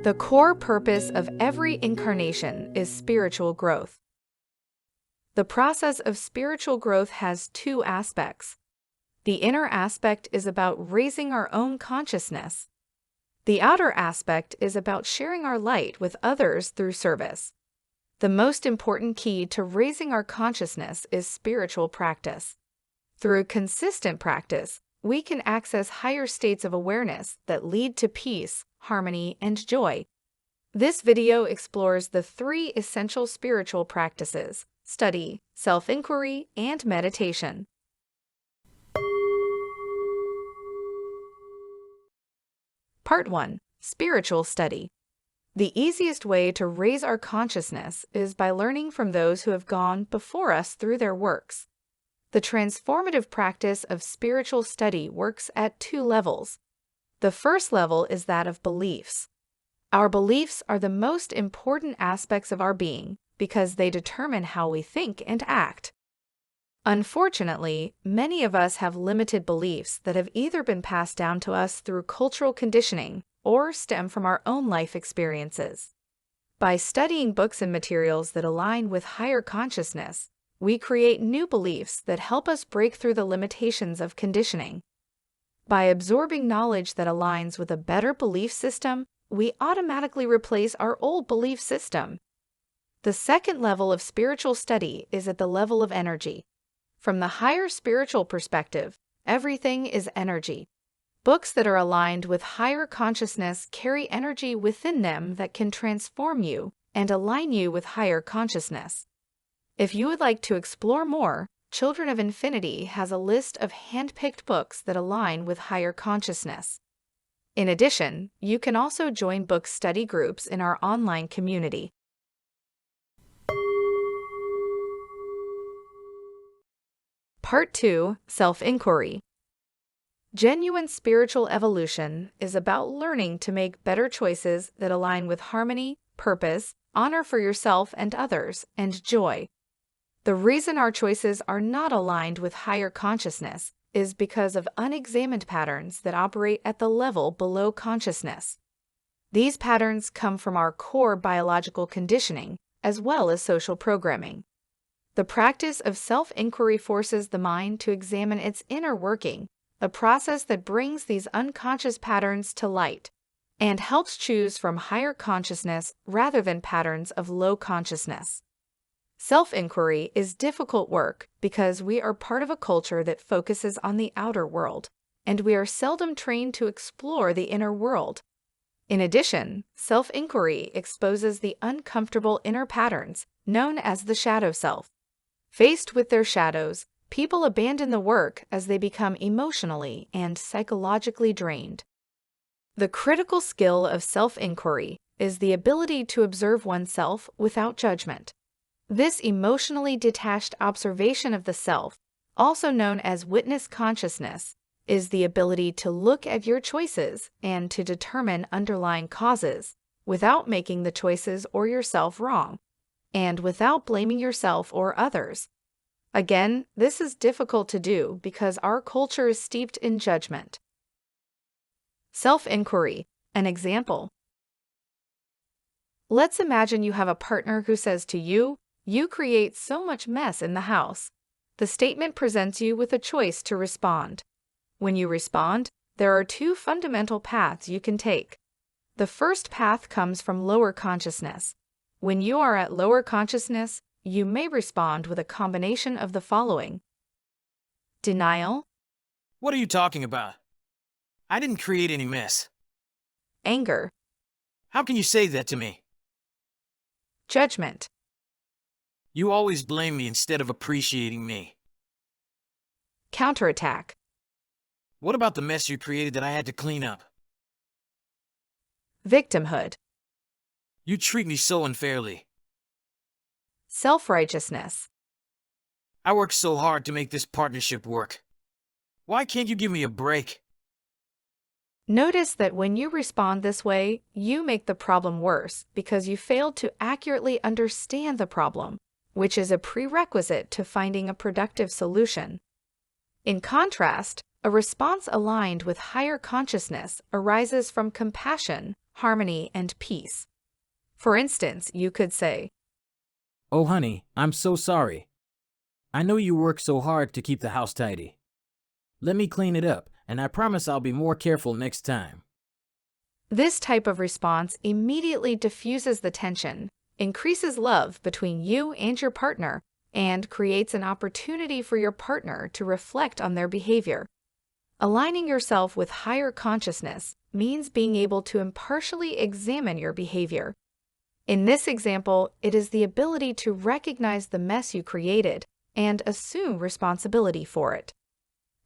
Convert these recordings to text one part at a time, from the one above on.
The core purpose of every incarnation is spiritual growth. The process of spiritual growth has two aspects. The inner aspect is about raising our own consciousness. The outer aspect is about sharing our light with others through service. The most important key to raising our consciousness is spiritual practice. Through consistent practice, we can access higher states of awareness that lead to peace, harmony, and joy. This video explores the three essential spiritual practices: study, self-inquiry, and meditation. Part 1. Spiritual study. The easiest way to raise our consciousness is by learning from those who have gone before us through their works. The transformative practice of spiritual study works at two levels. The first level is that of beliefs. Our beliefs are the most important aspects of our being because they determine how we think and act. Unfortunately, many of us have limited beliefs that have either been passed down to us through cultural conditioning or stem from our own life experiences. By studying books and materials that align with higher consciousness, we create new beliefs that help us break through the limitations of conditioning. By absorbing knowledge that aligns with a better belief system, we automatically replace our old belief system. The second level of spiritual study is at the level of energy. From the higher spiritual perspective, everything is energy. Books that are aligned with higher consciousness carry energy within them that can transform you and align you with higher consciousness. If you would like to explore more, Children of Infinity has a list of hand-picked books that align with higher consciousness. In addition, you can also join book study groups in our online community. Part 2. Self-inquiry. Genuine spiritual evolution is about learning to make better choices that align with harmony, purpose, honor for yourself and others, and joy. The reason our choices are not aligned with higher consciousness is because of unexamined patterns that operate at the level below consciousness. These patterns come from our core biological conditioning as well as social programming. The practice of self-inquiry forces the mind to examine its inner working, a process that brings these unconscious patterns to light and helps choose from higher consciousness rather than patterns of low consciousness. Self-inquiry is difficult work because we are part of a culture that focuses on the outer world, and we are seldom trained to explore the inner world. In addition, self-inquiry exposes the uncomfortable inner patterns known as the shadow self. Faced with their shadows, people abandon the work as they become emotionally and psychologically drained. The critical skill of self-inquiry is the ability to observe oneself without judgment. This emotionally detached observation of the self, also known as witness consciousness, is the ability to look at your choices and to determine underlying causes without making the choices or yourself wrong, and without blaming yourself or others. Again, this is difficult to do because our culture is steeped in judgment. Self-inquiry, an example. Let's imagine you have a partner who says to you, "You create so much mess in the house." The statement presents you with a choice to respond. When you respond, there are two fundamental paths you can take. The first path comes from lower consciousness. When you are at lower consciousness, you may respond with a combination of the following: denial. What are you talking about? I didn't create any mess. Anger. How can you say that to me? Judgment. You always blame me instead of appreciating me. Counterattack. What about the mess you created that I had to clean up? Victimhood. You treat me so unfairly. Self-righteousness. I worked so hard to make this partnership work. Why can't you give me a break? Notice that when you respond this way, you make the problem worse because you failed to accurately understand the problem, which is a prerequisite to finding a productive solution. In contrast, a response aligned with higher consciousness arises from compassion, harmony, and peace. For instance, you could say, Oh, honey, I'm so sorry. I know you work so hard to keep the house tidy. Let me clean it up, and I promise I'll be more careful next time. This type of response immediately diffuses the tension, increases love between you and your partner, and creates an opportunity for your partner to reflect on their behavior. Aligning yourself with higher consciousness means being able to impartially examine your behavior. In this example, it is the ability to recognize the mess you created and assume responsibility for it.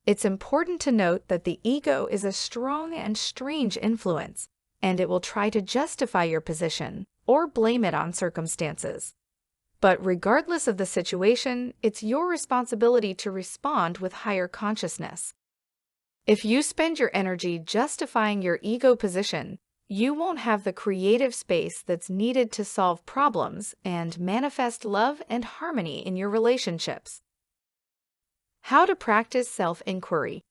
It's important to note that the ego is a strong and strange influence, and it will try to justify your position or blame it on circumstances. But regardless of the situation, it's your responsibility to respond with higher consciousness. If you spend your energy justifying your ego position, you won't have the creative space that's needed to solve problems and manifest love and harmony in your relationships. How to practice self-inquiry.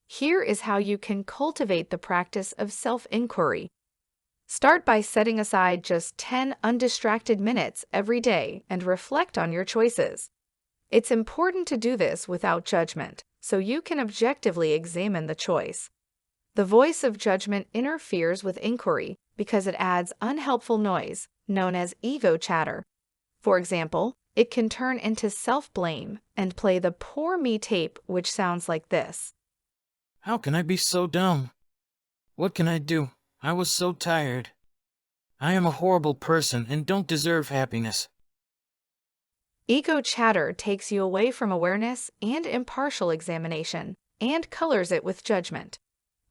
Here is how you can cultivate the practice of self-inquiry. Start by setting aside just 10 undistracted minutes every day and reflect on your choices. It's important to do this without judgment, so you can objectively examine the choice. The voice of judgment interferes with inquiry because it adds unhelpful noise, known as ego chatter. For example, it can turn into self-blame and play the poor me tape, which sounds like this. How can I be so dumb? What can I do? I was so tired. I am a horrible person and don't deserve happiness. Ego chatter takes you away from awareness and impartial examination, and colors it with judgment.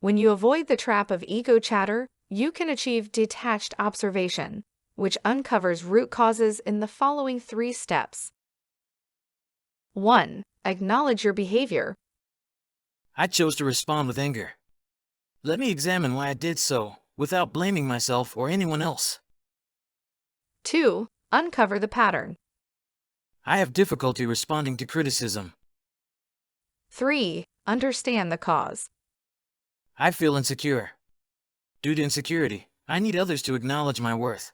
When you avoid the trap of ego chatter, you can achieve detached observation, which uncovers root causes in the following 3 steps. 1. Acknowledge your behavior. I chose to respond with anger. Let me examine why I did so, without blaming myself or anyone else. 2. Uncover the pattern. I have difficulty responding to criticism. 3. Understand the cause. I feel insecure. Due to insecurity, I need others to acknowledge my worth.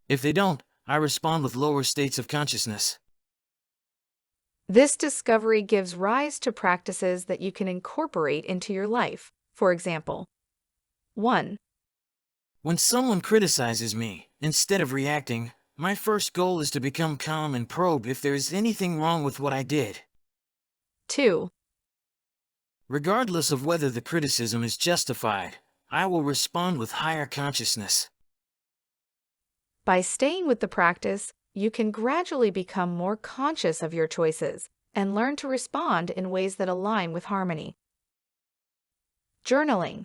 If they don't, I respond with lower states of consciousness. This discovery gives rise to practices that you can incorporate into your life. For example, 1. When someone criticizes me, instead of reacting, my first goal is to become calm and probe if there is anything wrong with what I did. 2. Regardless of whether the criticism is justified, I will respond with higher consciousness. By staying with the practice, you can gradually become more conscious of your choices and learn to respond in ways that align with harmony. Journaling.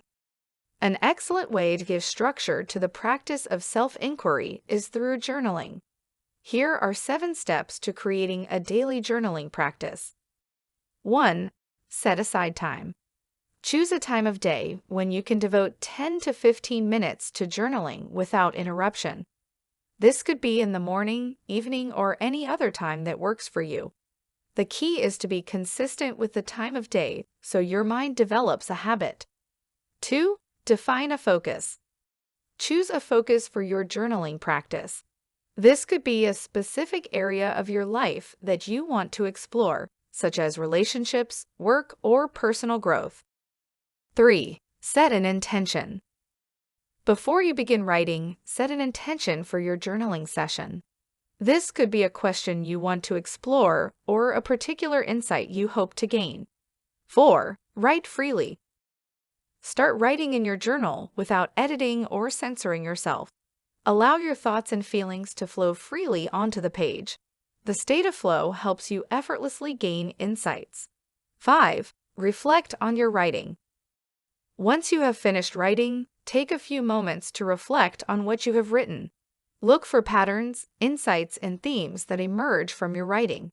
An excellent way to give structure to the practice of self-inquiry is through journaling. Here are 7 steps to creating a daily journaling practice. 1. Set aside time. Choose a time of day when you can devote 10 to 15 minutes to journaling without interruption. This could be in the morning, evening, or any other time that works for you. The key is to be consistent with the time of day so your mind develops a habit. 2. Define a focus. Choose a focus for your journaling practice. This could be a specific area of your life that you want to explore, such as relationships, work, or personal growth. 3. Set an intention. Before you begin writing, set an intention for your journaling session. This could be a question you want to explore or a particular insight you hope to gain. 4. Write freely. Start writing in your journal without editing or censoring yourself. Allow your thoughts and feelings to flow freely onto the page. The state of flow helps you effortlessly gain insights. 5. Reflect on your writing. Once you have finished writing, take a few moments to reflect on what you have written. Look for patterns, insights, and themes that emerge from your writing.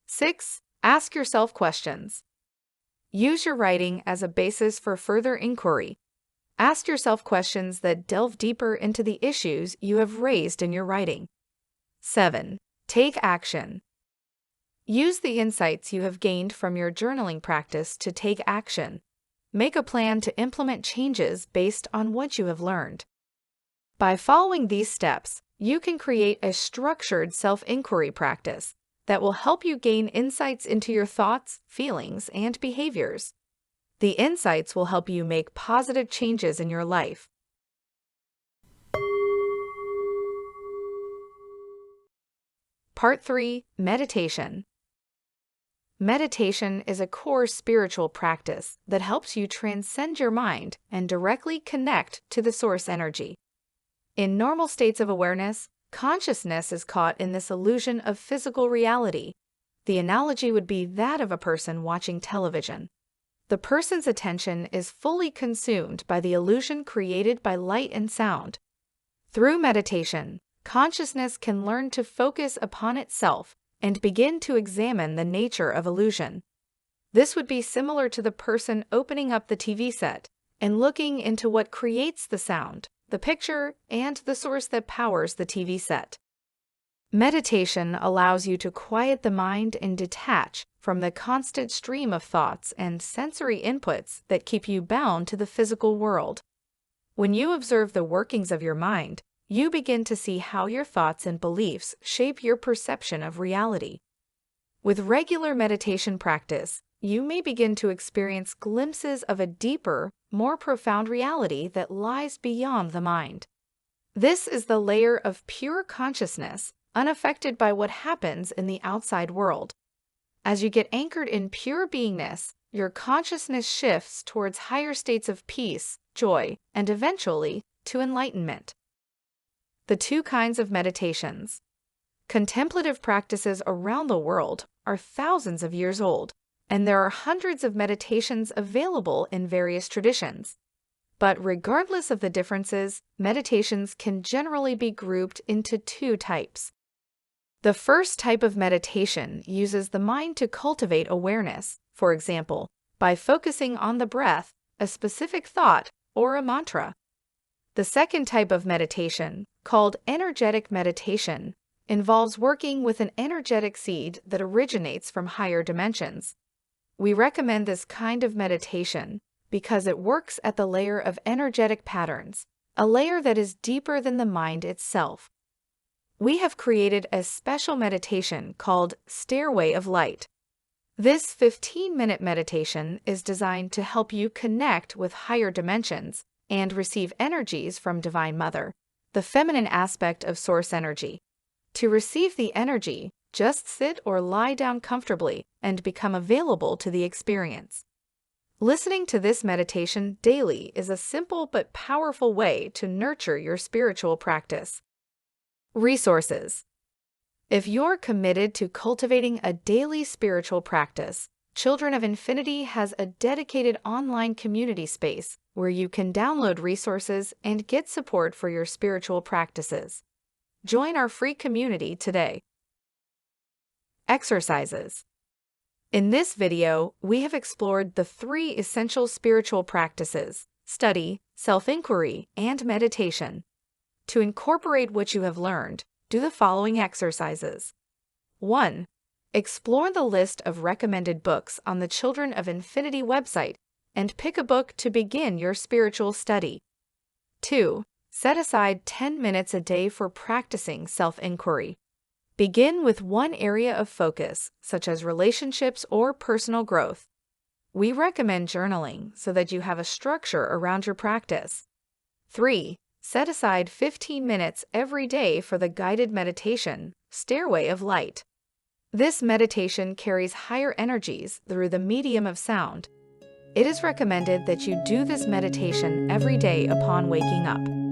6. Ask yourself questions. Use your writing as a basis for further inquiry. Ask yourself questions that delve deeper into the issues you have raised in your writing. 7. Take action. Use the insights you have gained from your journaling practice to take action. make a plan to implement changes based on what you have learned. By following these steps, you can create a structured self-inquiry practice that will help you gain insights into your thoughts, feelings, and behaviors. The insights will help you make positive changes in your life. Part 3. Meditation. Meditation is a core spiritual practice that helps you transcend your mind and directly connect to the source energy. In normal states of awareness, consciousness is caught in this illusion of physical reality. The analogy would be that of a person watching television. The person's attention is fully consumed by the illusion created by light and sound. Through meditation, consciousness can learn to focus upon itself and begin to examine the nature of illusion. This would be similar to the person opening up the TV set and looking into what creates the sound, the picture, and the source that powers the TV set. Meditation allows you to quiet the mind and detach from the constant stream of thoughts and sensory inputs that keep you bound to the physical world. When you observe the workings of your mind, you begin to see how your thoughts and beliefs shape your perception of reality. With regular meditation practice, you may begin to experience glimpses of a deeper, more profound reality that lies beyond the mind. This is the layer of pure consciousness, unaffected by what happens in the outside world. As you get anchored in pure beingness, your consciousness shifts towards higher states of peace, joy, and eventually to enlightenment. The two kinds of meditations. Contemplative practices around the world are thousands of years old, and there are hundreds of meditations available in various traditions. But regardless of the differences, meditations can generally be grouped into two types. The first type of meditation uses the mind to cultivate awareness, for example, by focusing on the breath, a specific thought, or a mantra. The second type of meditation, called energetic meditation, involves working with an energetic seed that originates from higher dimensions. We recommend this kind of meditation because it works at the layer of energetic patterns, a layer that is deeper than the mind itself. We have created a special meditation called Stairway of Light. This 15-minute meditation is designed to help you connect with higher dimensions and receive energies from Divine Mother, the feminine aspect of source energy. To receive the energy, just sit or lie down comfortably and become available to the experience. Listening to this meditation daily is a simple but powerful way to nurture your spiritual practice. Resources. If you're committed to cultivating a daily spiritual practice, Children of Infinity has a dedicated online community space where you can download resources and get support for your spiritual practices. Join our free community today. Exercises. In this video, we have explored the 3 essential spiritual practices: study, self-inquiry, and meditation. To incorporate what you have learned, do the following exercises. 1. Explore the list of recommended books on the Children of Infinity website and pick a book to begin your spiritual study. 2. Set aside 10 minutes a day for practicing self-inquiry. Begin with one area of focus, such as relationships or personal growth. We recommend journaling so that you have a structure around your practice. 3. Set aside 15 minutes every day for the guided meditation, Stairway of Light. This meditation carries higher energies through the medium of sound. It is recommended that you do this meditation every day upon waking up.